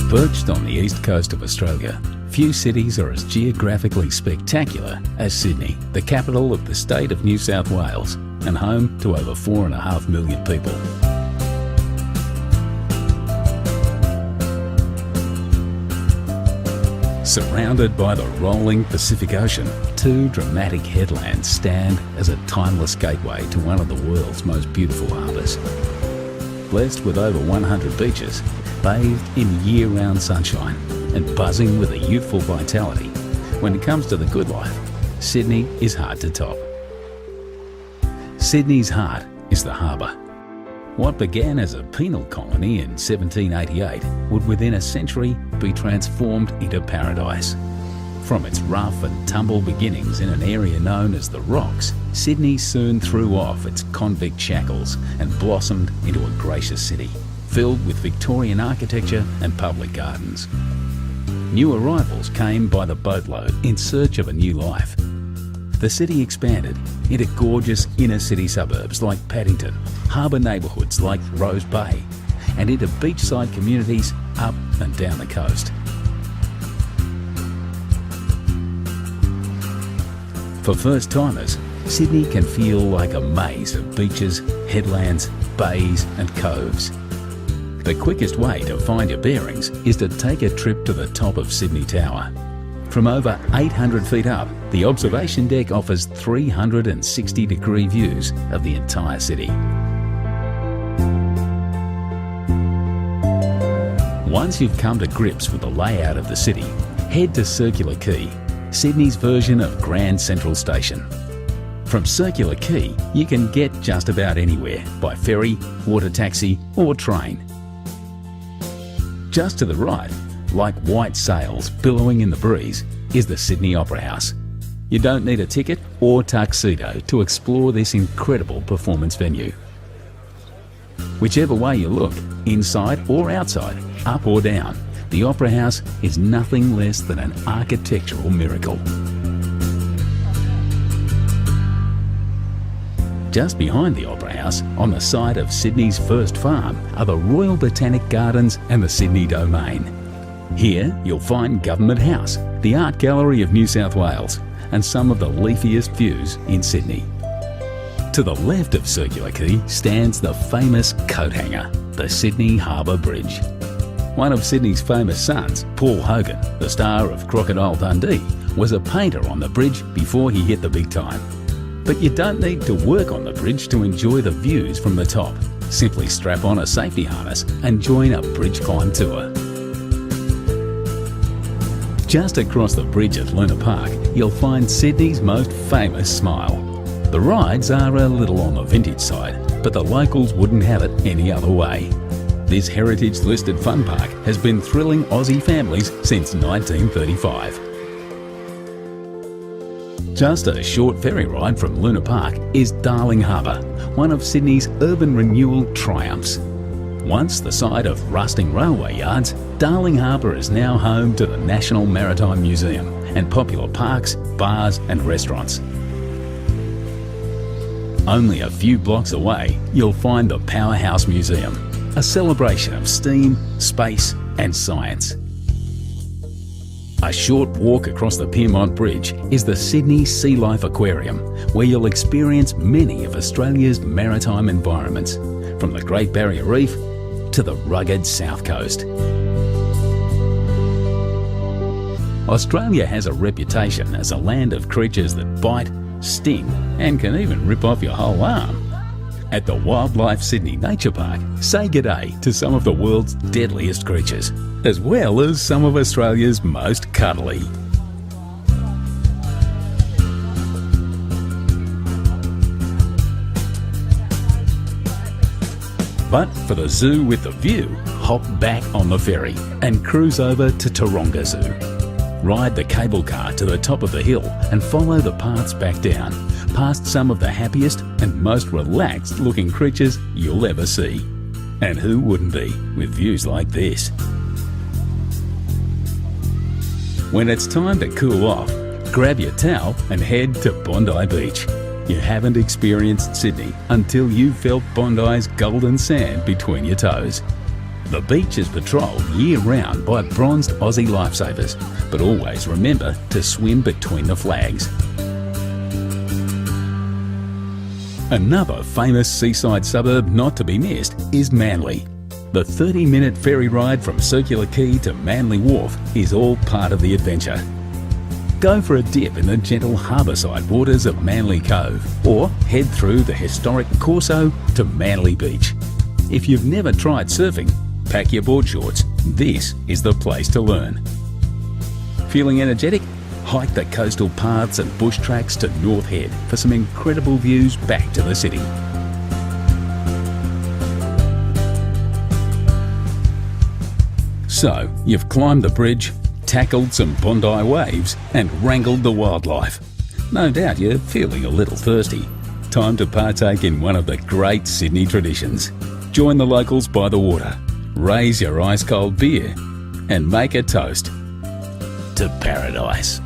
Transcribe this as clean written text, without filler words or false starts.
Perched on the east coast of Australia, few cities are as geographically spectacular as Sydney, the capital of the state of New South Wales and home to over 4.5 million people. Surrounded by the rolling Pacific Ocean, two dramatic headlands stand as a timeless gateway to one of the world's most beautiful harbours. Blessed with over 100 beaches, bathed in year-round sunshine and buzzing with a youthful vitality, when it comes to the good life, Sydney is hard to top. Sydney's heart is the harbour. What began as a penal colony in 1788 would within a century be transformed into paradise. From its rough and tumble beginnings in an area known as the Rocks, Sydney soon threw off its convict shackles and blossomed into a gracious city, filled with Victorian architecture and public gardens. New arrivals came by the boatload in search of a new life. The city expanded into gorgeous inner-city suburbs like Paddington, harbour neighbourhoods like Rose Bay, and into beachside communities up and down the coast. For first-timers, Sydney can feel like a maze of beaches, headlands, bays and coves. The quickest way to find your bearings is to take a trip to the top of Sydney Tower. From over 800 feet up, the observation deck offers 360-degree views of the entire city. Once you've come to grips with the layout of the city, head to Circular Quay, Sydney's version of Grand Central Station. From Circular Quay, you can get just about anywhere by ferry, water taxi or train. Just to the right, like white sails billowing in the breeze, is the Sydney Opera House. You don't need a ticket or tuxedo to explore this incredible performance venue. Whichever way you look, inside or outside, up or down, the Opera House is nothing less than an architectural miracle. Just behind the Opera House, on the site of Sydney's first farm, are the Royal Botanic Gardens and the Sydney Domain. Here you'll find Government House, the Art Gallery of New South Wales, and some of the leafiest views in Sydney. To the left of Circular Quay stands the famous coat hanger, the Sydney Harbour Bridge. One of Sydney's famous sons, Paul Hogan, the star of Crocodile Dundee, was a painter on the bridge before he hit the big time. But you don't need to work on the bridge to enjoy the views from the top. Simply strap on a safety harness and join a bridge climb tour. Just across the bridge at Luna Park, you'll find Sydney's most famous smile. The rides are a little on the vintage side, but the locals wouldn't have it any other way. This heritage-listed fun park has been thrilling Aussie families since 1935. Just a short ferry ride from Luna Park is Darling Harbour, one of Sydney's urban renewal triumphs. Once the site of rusting railway yards, Darling Harbour is now home to the National Maritime Museum and popular parks, bars and restaurants. Only a few blocks away, you'll find the Powerhouse Museum, a celebration of steam, space and science. A short walk across the Piermont Bridge is the Sydney Sea Life Aquarium, where you'll experience many of Australia's maritime environments, from the Great Barrier Reef to the rugged South Coast. Australia has a reputation as a land of creatures that bite, sting and can even rip off your whole arm. At the Wildlife Sydney Nature Park, say g'day to some of the world's deadliest creatures, as well as some of Australia's most cuddly. But for the zoo with the view, hop back on the ferry and cruise over to Taronga Zoo. Ride the cable car to the top of the hill and follow the paths back down, past some of the happiest and most relaxed looking creatures you'll ever see. And who wouldn't be with views like this? When it's time to cool off, grab your towel and head to Bondi Beach. You haven't experienced Sydney until you've felt Bondi's golden sand between your toes. The beach is patrolled year-round by bronzed Aussie lifesavers, but always remember to swim between the flags. Another famous seaside suburb not to be missed is Manly. The 30-minute ferry ride from Circular Quay to Manly Wharf is all part of the adventure. Go for a dip in the gentle harbourside waters of Manly Cove, or head through the historic Corso to Manly Beach. If you've never tried surfing, pack your board shorts. This is the place to learn. Feeling energetic? Hike the coastal paths and bush tracks to North Head for some incredible views back to the city. So, you've climbed the bridge, tackled some Bondi waves and wrangled the wildlife. No doubt you're feeling a little thirsty. Time to partake in one of the great Sydney traditions. Join the locals by the water, raise your ice-cold beer and make a toast to paradise.